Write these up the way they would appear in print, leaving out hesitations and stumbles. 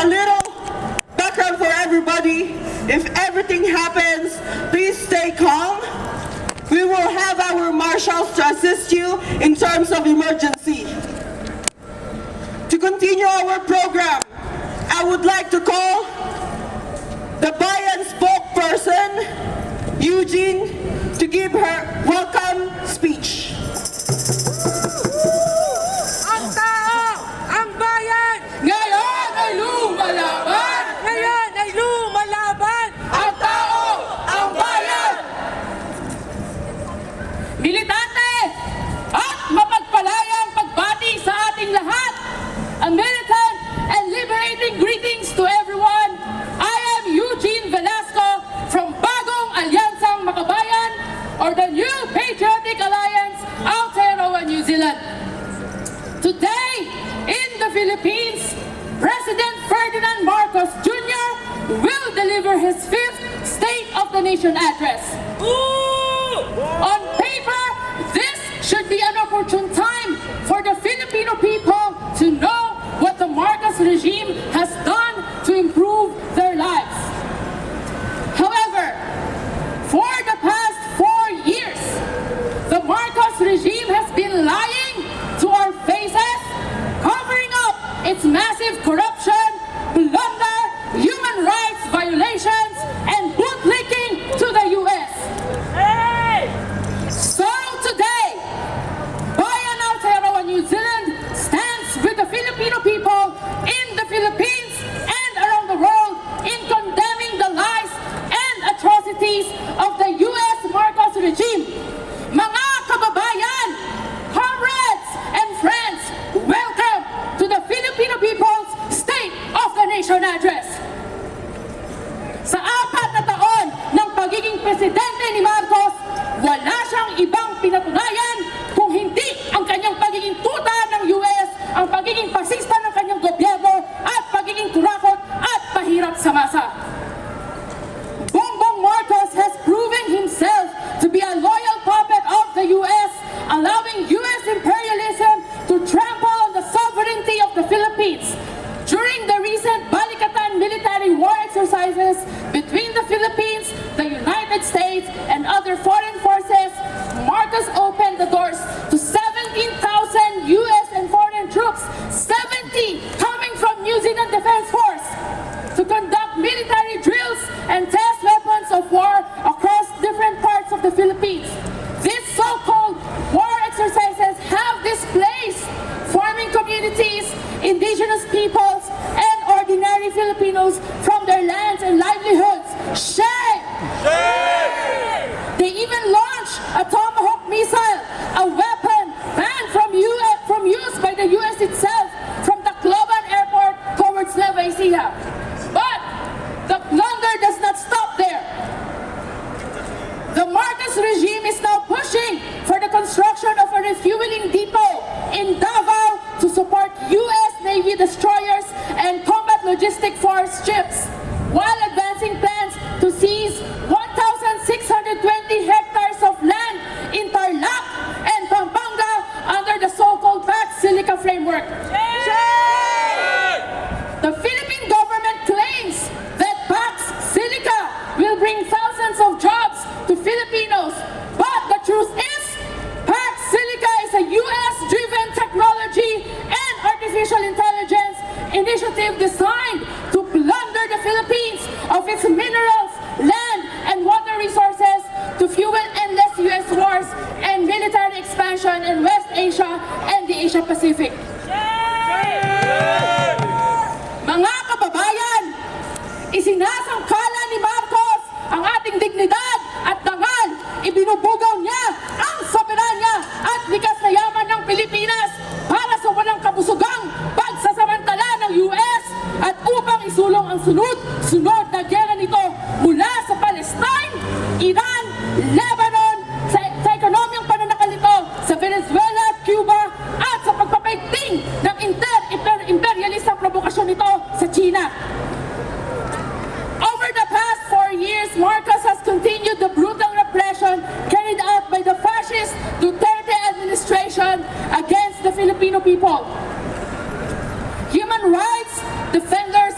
a little background for everybody. If everything happens, please stay calm. We will have our marshals to assist you in terms of emergency. To continue our program, I would like to call the Bayan spokesperson, Eugene, to give her welcome speech. Ang tao, ang bayan, ngayon ay lumalaban! Ngayon ay lumalaban! Ang tao, ang bayan! Militante at mapagpalayang pagbati sa ating lahat. A militant and liberating greetings to everyone. I am Eugene Velasco from Bagong Alyansang Makabayan, or the New Patriotic Alliance, Aotearoa, New Zealand. Today, in the Philippines, President Ferdinand Marcos Jr. will deliver his 5th State of the Nation address. On paper, this should be an opportune time for the Filipino people to know what the Marcos regime has done to improve their lives. However, for the past 4 years, the Marcos regime has been lying to our faces, covering up its massive corruption, blunder, human rights violations, and bootlicking to the U.S. So today, Bayan Aotearoa, New Zealand stands with the Filipino people in the Philippines and around the world in condemning the lies and atrocities of the U.S. Marcos regime. Mga kababayan, comrades, and friends, welcome to the Filipino People's State of the Nation Address. Sa 4 na taon ng pagiging presidente ni Marcos, wala siyang ibang pinatunayan kung hindi ang kanyang pagiging tuta ng US, ang pagiging pasista ng kanyang gobyerno, at pagiging kurakot at pahirap sa masa. Bongbong Marcos has proven himself to be a loyal puppet of the US, allowing US imperialism to trample on the sovereignty of the Philippines. During the recent Balikatan military war exercises between the Philippines, the United States, and other foreign forces, Marcos opened the doors to 17,000 US and foreign troops, 70 coming from New Zealand Defense Force, to conduct military drills and test weapons of war across different parts of the Philippines. These so-called war exercises have displaced farming communities, indigenous peoples, and ordinary Filipinos from their lands and livelihoods. Shame! Shame! They even launched a Tomahawk missile, a weapon banned from use by the US itself, from Tacloban Airport towards Nueva Ecija. But the plunder does not stop there. The Marcos regime is now pushing for the construction of a refueling depot in Davao to support US Navy destroyers and combat logistic force ships, while advancing plans to seize 1,620 hectares of land in Tarlac and Pampanga under the so-called Pax Silica framework. The Philippine government claims that Pax Silica will bring thousands of jobs to Filipinos, but the truth is, Pax Silica is a US-driven technology and artificial intelligence initiative designed to plunder the Philippines of its minerals, land, and water resources to fuel endless US wars and military expansion in West Asia and the Asia Pacific. Mga kababayan, isinasangkala ni Marcos ang ating dignidad at dangal. Ibinubugaw niya ang soberanya at likas na yaman ng Pilipinas para sa walang kabusugang pagsasamantala ng US at upang isulong ang sunod na gera nito mula sa Palestine, Iran, Lebanon, sa ekonomiyang pananakal nito sa Venezuela at Cuba, at sa pagpapaigting ng imperialistang provokasyon nito sa China. Over the past 4 years, Marcos has continued the brutal repression carried out by the fascist Duterte administration against the Filipino people. Human rights defenders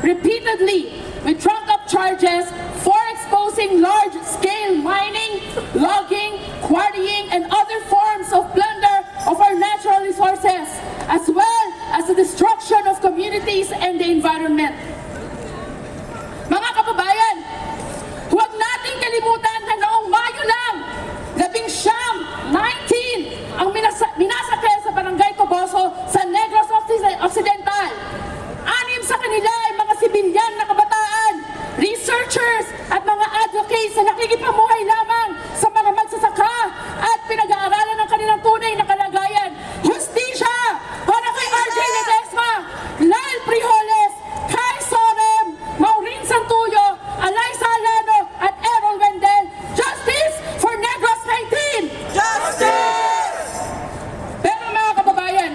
repeatedly with trumped-up charges for exposing large-scale mining, logging, quarrying, and other forms of plunder of our natural resources, as well as the destruction of communities and the environment. Mga kababayan, huwag nating kalimutan na noong Mayo lang, 19 ang minasakay sa Barangay Toboso sa Negros Occidental. 6 sa kanila ay mga sibilyan na kabataan, researchers at mga advocates na nakikipamuhay lamang sa mga magsasaka at pinag-aaralan ng kanilang tunay na kalagayan. Hustisya para kay RJ Ledesma, Lyle Frijoles, Kai Sorem, Maureen Santuyo, Alaysa Alano at Errol Wendel. Justice for Negros 19! Justice! Pero mga kababayan,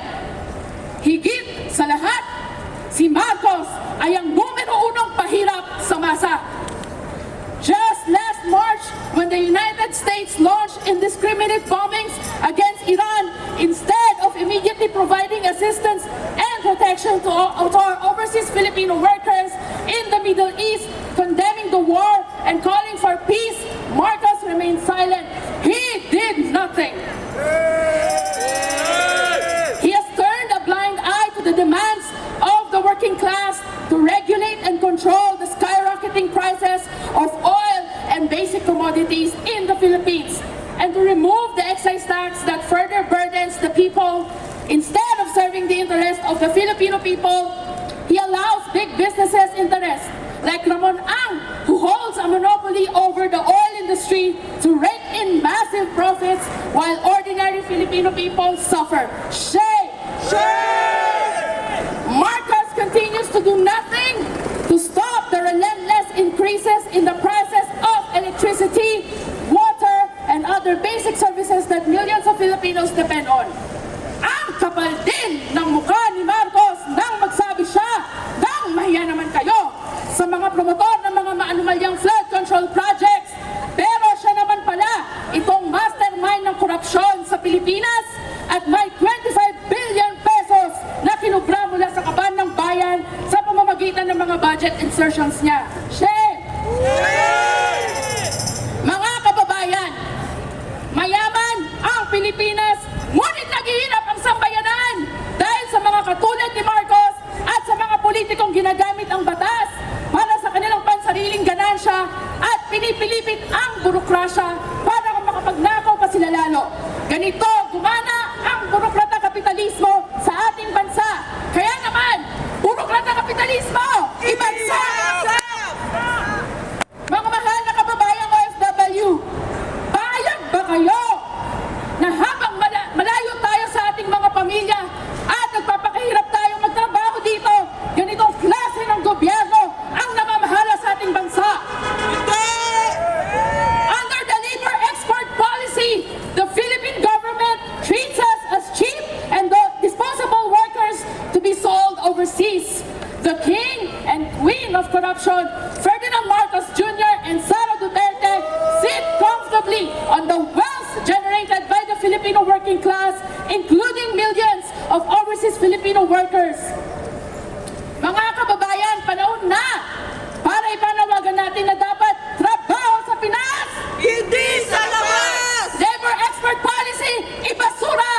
higit sa lahat, si Marcos ay ang numero 1 pahirap sa masa. Just last March, when the United States launched indiscriminate bombings against Iran, instead of immediately providing assistance and protection to our overseas Filipino workers in the Middle East, condemning the war and calling for peace, Marcos remained silent. He did nothing. He has turned a blind eye to the demands of the working class to regulate and control the skyrocketing prices of oil and basic commodities in the Philippines, and to remove the excise tax that further burdens the people. Instead of serving the interest of the Filipino people, he allows big businesses' interests, like Ramon Ang, who holds a monopoly over the oil industry, to rake in massive profits while ordinary Filipino people suffer. Shame! Marcos continues to do nothing to stop the relentless increases in the prices of electricity, water, and other basic services that millions of Filipinos depend on. Ang kapal din ng mukha ni Marcos nang magsabi siya nang mahiya naman kayo sa mga promotor ng mga maanumalyang flood control projects. Pero siya naman pala itong mastermind ng korupsyon sa Pilipinas at may 25 billion pesos na kinubra mula sa kaban ng bayan sa pamamagitan ng mga budget insertions niya. Shame! Mga kababayan, mayaman ang Pilipinas, ngunit naghihirap ang sambayanan dahil sa mga katulad ni Marcos at sa mga politikong ginagamit ang batas para sa kanilang pansariling ganansya at pinipilipit ang burokrasya para makapagnakaw pa sila lalo. Ganito gumana ang burokrata kapitalismo sa ating bansa. Kaya naman, burokrata kapitalismo, ibansa! Mga mahal na kababayang OFW, payag ba kayo na habang malayo tayo sa ating mga pamilya at nagpapakahirap tayong magtrabaho dito, ganitong klase ng gobyerno ang namamahala sa ating bansa? Under the labor export policy, the Philippine government treats us as cheap and disposable workers to be sold overseas. The king and queen of corruption, Ferdinand Marcos Jr. and Sara Duterte, sit comfortably on the wealth generated by the Filipino working class, including millions of overseas Filipino workers. Mga kababayan, panahon na para ipanawagan natin na dapat trabaho sa Pinas! Hindi sa labas! Labor export policy, ibasura!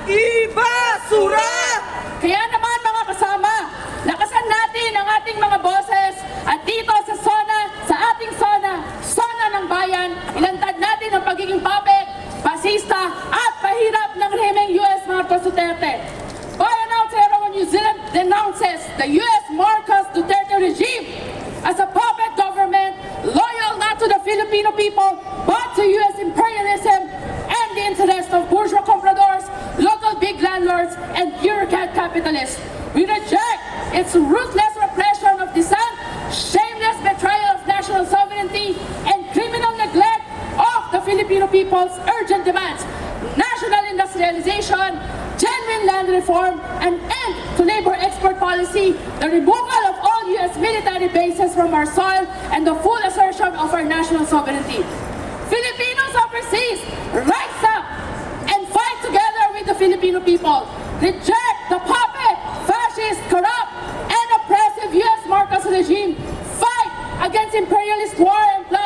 Ibasura! Kaya naman mga kasama, lakasan natin ang ating mga boses at dito sa SONA, sa ating SONA ng bayan, ilantad natin ang pagiging puppet, basista at pahirap ng rehimeng US Marcos Duterte. Bayan Out Hero New Zealand denounces the US Marcos Duterte regime as a puppet government loyal not to the Filipino people but to US imperialism and the interest of bourgeois compradors, local big landlords, and bureaucrat capitalists. We reject its ruthless repression of dissent, shameless betrayal of national sovereignty, and criminal neglect of the Filipino people's urgent demands: national industrialization, genuine land reform, an end to labor export policy, the removal of all U.S. military bases from our soil, and the full assertion of our national sovereignty. Filipinos overseas, rise up and fight together with the Filipino people. Reject the puppet, fascist, corrupt, and oppressive U.S. Marcos Marcos regime fight against imperialist war and plot